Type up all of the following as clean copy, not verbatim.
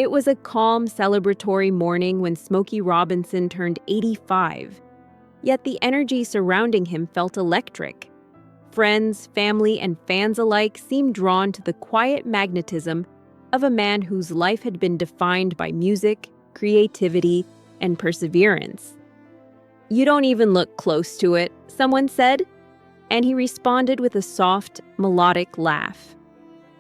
It was a calm, celebratory morning when Smokey Robinson turned 85. Yet the energy surrounding him felt electric. Friends, family, and fans alike seemed drawn to the quiet magnetism of a man whose life had been defined by music, creativity, and perseverance. "You don't even look close to it," someone said, and he responded with a soft, melodic laugh.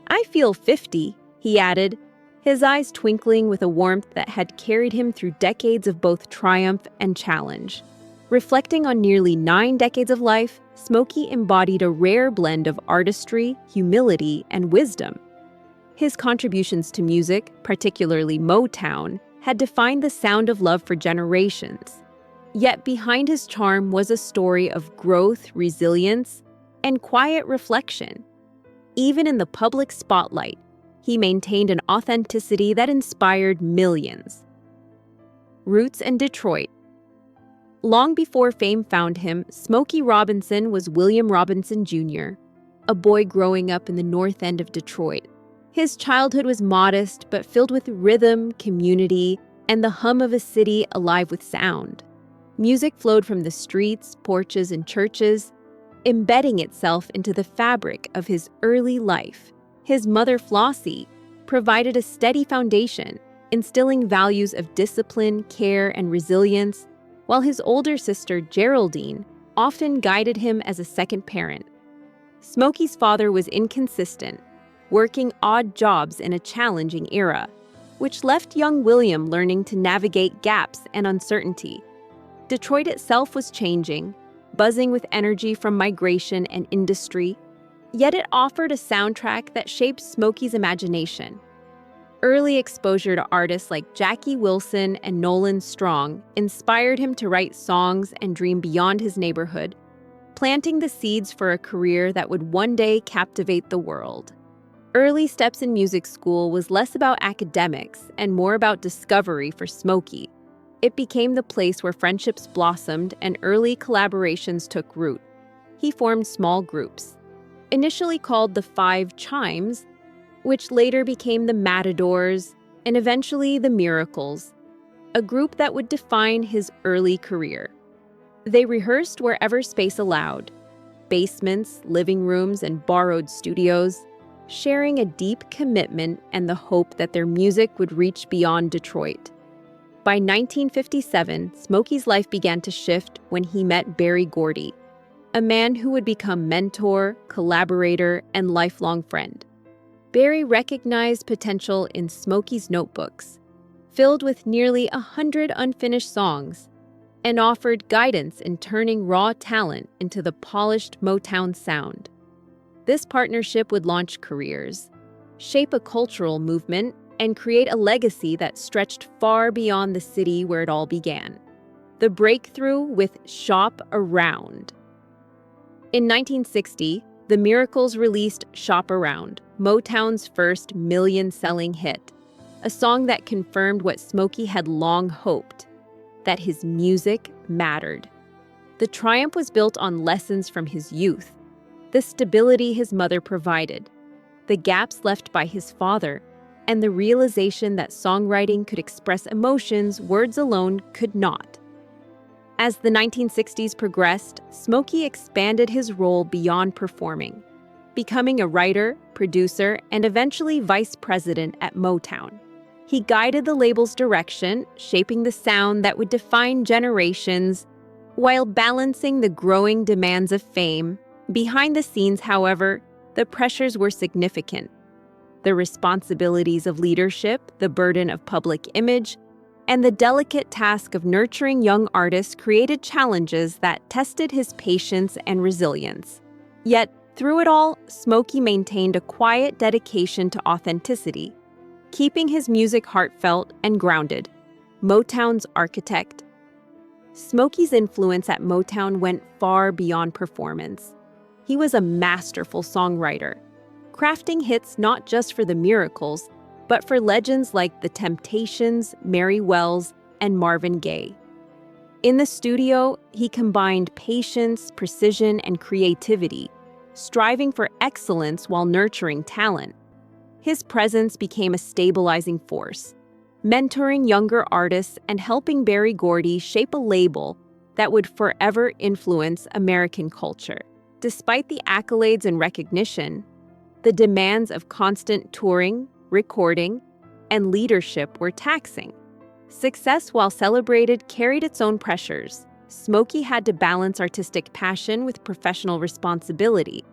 "I feel 50, he added, his eyes twinkling with a warmth that had carried him through decades of both triumph and challenge. Reflecting on nearly 9 decades of life, Smokey embodied a rare blend of artistry, humility, and wisdom. His contributions to music, particularly Motown, had defined the sound of love for generations. Yet behind his charm was a story of growth, resilience, and quiet reflection. Even in the public spotlight, he maintained an authenticity that inspired millions. Roots and Detroit. Long before fame found him, Smokey Robinson was William Robinson Jr., a boy growing up in the north end of Detroit. His childhood was modest but filled with rhythm, community, and the hum of a city alive with sound. Music flowed from the streets, porches, and churches, embedding itself into the fabric of his early life. His mother, Flossie, provided a steady foundation, instilling values of discipline, care, and resilience, while his older sister, Geraldine, often guided him as a second parent. Smokey's father was inconsistent, working odd jobs in a challenging era, which left young William learning to navigate gaps and uncertainty. Detroit itself was changing, buzzing with energy from migration and industry, yet it offered a soundtrack that shaped Smokey's imagination. Early exposure to artists like Jackie Wilson and Nolan Strong inspired him to write songs and dream beyond his neighborhood, planting the seeds for a career that would one day captivate the world. Early steps in music school was less about academics and more about discovery for Smokey. It became the place where friendships blossomed and early collaborations took root. He formed small groups, initially called the Five Chimes, which later became the Matadors and eventually the Miracles, a group that would define his early career. They rehearsed wherever space allowed, basements, living rooms, and borrowed studios, sharing a deep commitment and the hope that their music would reach beyond Detroit. By 1957, Smokey's life began to shift when he met Gordy, a man who would become mentor, collaborator, and lifelong friend. Barry recognized potential in Smokey's notebooks, filled with nearly 100 unfinished songs, and offered guidance in turning raw talent into the polished Motown sound. This partnership would launch careers, shape a cultural movement, and create a legacy that stretched far beyond the city where it all began. The breakthrough with Shop Around. In 1960, the Miracles released Shop Around, Motown's first million-selling hit, a song that confirmed what Smokey had long hoped, that his music mattered. The triumph was built on lessons from his youth, the stability his mother provided, the gaps left by his father, and the realization that songwriting could express emotions words alone could not. As the 1960s progressed, Smokey expanded his role beyond performing, becoming a writer, producer, and eventually vice president at Motown. He guided the label's direction, shaping the sound that would define generations, while balancing the growing demands of fame. Behind the scenes, however, the pressures were significant. The responsibilities of leadership, the burden of public image, and the delicate task of nurturing young artists created challenges that tested his patience and resilience. Yet, through it all, Smokey maintained a quiet dedication to authenticity, keeping his music heartfelt and grounded. Motown's architect. Smokey's influence at Motown went far beyond performance. He was a masterful songwriter, crafting hits not just for the Miracles, but for legends like The Temptations, Mary Wells, and Marvin Gaye. In the studio, he combined patience, precision, and creativity, striving for excellence while nurturing talent. His presence became a stabilizing force, mentoring younger artists and helping Gordy shape a label that would forever influence American culture. Despite the accolades and recognition, the demands of constant touring, recording, and leadership were taxing. Success, while celebrated, carried its own pressures. Smokey had to balance artistic passion with professional responsibility,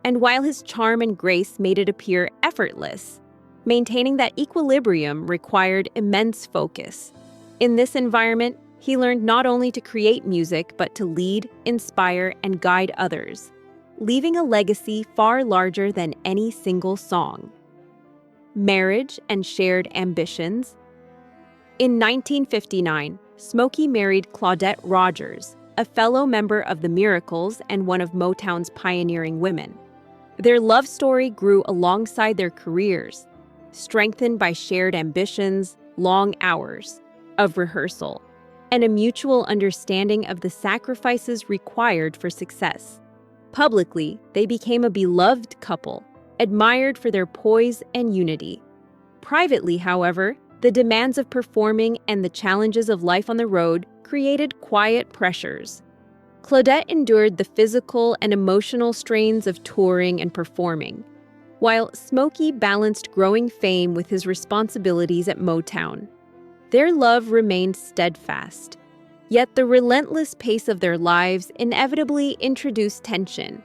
and while his charm and grace made it appear effortless, maintaining that equilibrium required immense focus. In this environment, he learned not only to create music, but to lead, inspire, and guide others, leaving a legacy far larger than any single song. Marriage and shared ambitions. In 1959, Smokey married Claudette Rogers, a fellow member of the Miracles and one of Motown's pioneering women. Their love story grew alongside their careers, strengthened by shared ambitions, long hours of rehearsal, and a mutual understanding of the sacrifices required for success. Publicly, they became a beloved couple, admired for their poise and unity. Privately, however, the demands of performing and the challenges of life on the road created quiet pressures. Claudette endured the physical and emotional strains of touring and performing, while Smokey balanced growing fame with his responsibilities at Motown. Their love remained steadfast, yet the relentless pace of their lives inevitably introduced tension.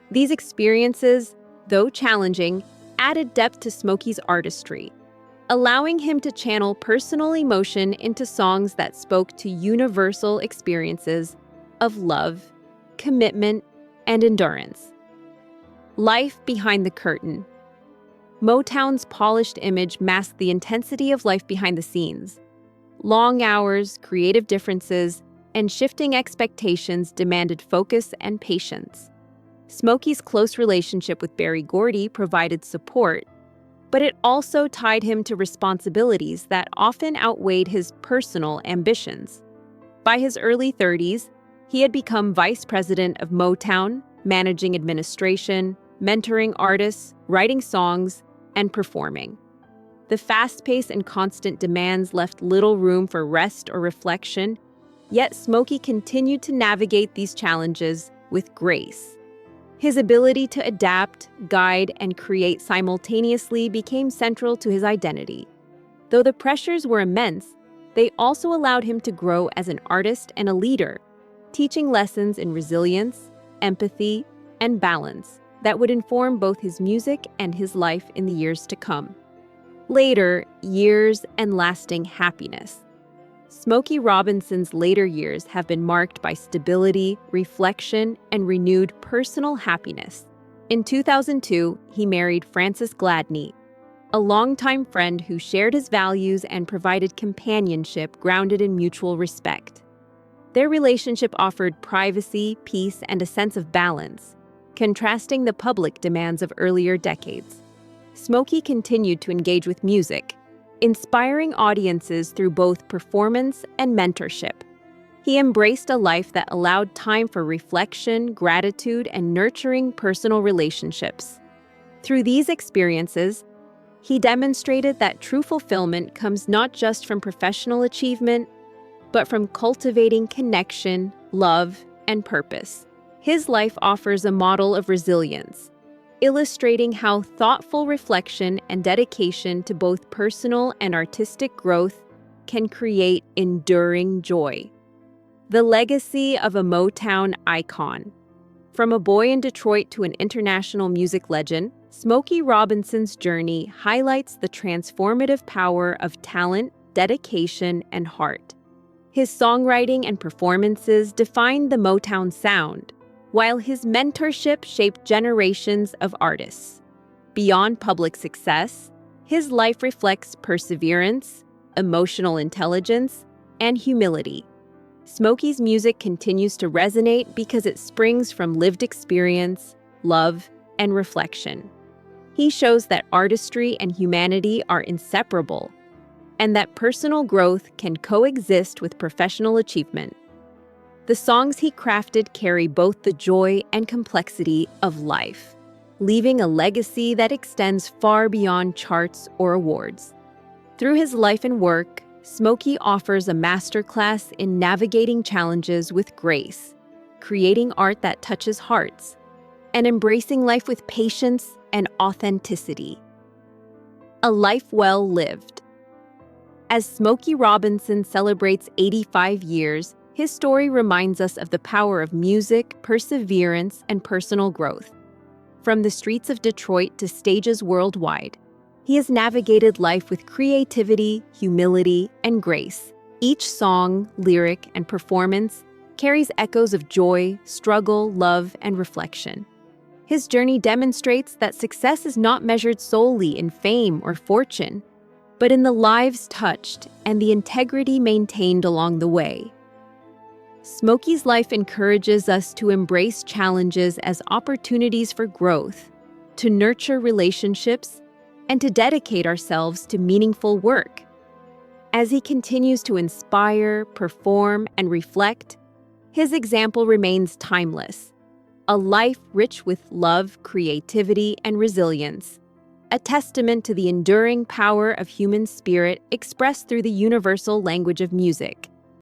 These experiences, though challenging, added depth to Smokey's artistry, allowing him to channel personal emotion into songs that spoke to universal experiences of love, commitment, and endurance. Life behind the curtain. Motown's polished image masked the intensity of life behind the scenes. Long hours, creative differences, and shifting expectations demanded focus and patience. Smokey's close relationship with Gordy provided support, but it also tied him to responsibilities that often outweighed his personal ambitions. By his early 30s, he had become vice president of Motown, managing administration, mentoring artists, writing songs, and performing. The fast pace and constant demands left little room for rest or reflection, yet Smokey continued to navigate these challenges with grace. His ability to adapt, guide, and create simultaneously became central to his identity. Though the pressures were immense, they also allowed him to grow as an artist and a leader, teaching lessons in resilience, empathy, and balance that would inform both his music and his life in the years to come. Later, years and lasting happiness. Smokey Robinson's later years have been marked by stability, reflection, and renewed personal happiness. In 2002, he married Frances Gladney, a longtime friend who shared his values and provided companionship grounded in mutual respect. Their relationship offered privacy, peace, and a sense of balance, contrasting the public demands of earlier decades. Smokey continued to engage with music, inspiring audiences through both performance and mentorship. He embraced a life that allowed time for reflection, gratitude, and nurturing personal relationships. Through these experiences, he demonstrated that true fulfillment comes not just from professional achievement, but from cultivating connection, love, and purpose. His life offers a model of resilience, illustrating how thoughtful reflection and dedication to both personal and artistic growth can create enduring joy. The legacy of a Motown icon. From a boy in Detroit to an international music legend, Smokey Robinson's journey highlights the transformative power of talent, dedication, and heart. His songwriting and performances defined the Motown sound, while his mentorship shaped generations of artists. Beyond public success, his life reflects perseverance, emotional intelligence, and humility. Smokey's music continues to resonate because it springs from lived experience, love, and reflection. He shows that artistry and humanity are inseparable, and that personal growth can coexist with professional achievement. The songs he crafted carry both the joy and complexity of life, leaving a legacy that extends far beyond charts or awards. Through his life and work, Smokey offers a masterclass in navigating challenges with grace, creating art that touches hearts, and embracing life with patience and authenticity. A life well lived. As Smokey Robinson celebrates 85 years, his story reminds us of the power of music, perseverance, and personal growth. From the streets of Detroit to stages worldwide, he has navigated life with creativity, humility, and grace. Each song, lyric, and performance carries echoes of joy, struggle, love, and reflection. His journey demonstrates that success is not measured solely in fame or fortune, but in the lives touched and the integrity maintained along the way. Smokey's life encourages us to embrace challenges as opportunities for growth, to nurture relationships, and to dedicate ourselves to meaningful work. As he continues to inspire, perform, and reflect, his example remains timeless. A life rich with love, creativity, and resilience, a testament to the enduring power of human spirit expressed through the universal language of music.